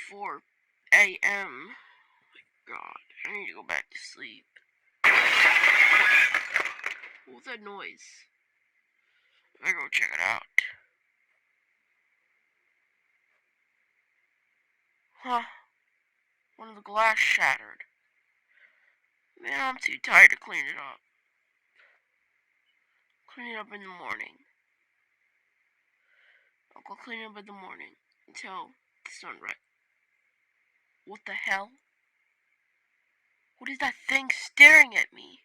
4 a.m. God, I need to go back to sleep. What was that noise? I go check it out. Huh. One of the glass shattered. Man, I'm too tired to clean it up. Clean it up in the morning. I'll go clean it up in the morning until the sunrise. What the hell? What is that thing staring at me?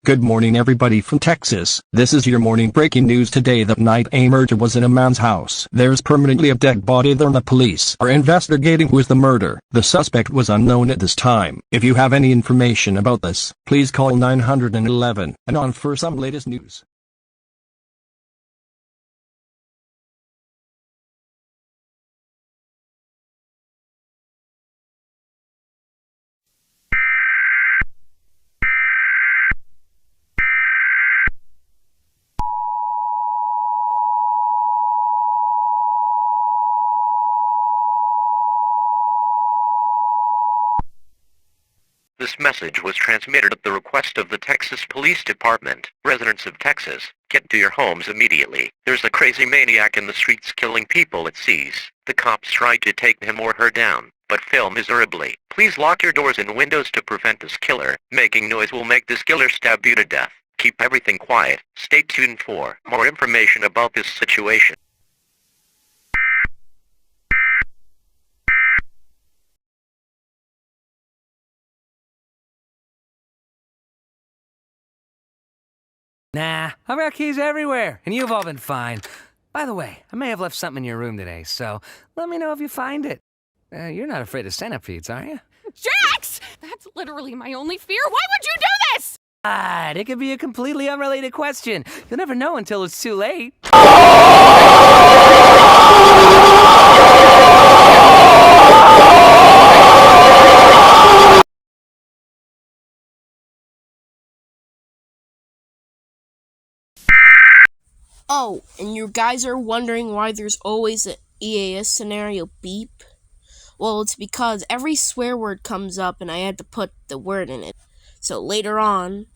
Good morning everybody from Texas. This is your morning breaking news today. That night a murder was in a man's house. There's permanently a dead body there. The police are investigating who was the murderer. The suspect was unknown at this time. If you have any information about this, please call 911. And on for some latest news. This message was transmitted at the request of the Texas Police Department. Residents of Texas, get to your homes immediately. There's a crazy maniac in the streets killing people it sees. The cops tried to take him or her down, but fail miserably. Please lock your doors and windows to prevent this killer. Making noise will make this killer stab you to death. Keep everything quiet. Stay tuned for more information about this situation. Nah, I've got keys everywhere, and you've all been fine. By the way, I may have left something in your room today, so let me know if you find it. You're not afraid of centipedes, are you? Jax! That's literally my only fear. Why would you do this? It could be a completely unrelated question. You'll never know until it's too late. Oh, and you guys are wondering why there's always an EAS scenario beep? Well, it's because every swear word comes up and I had to put the word in it. So later on,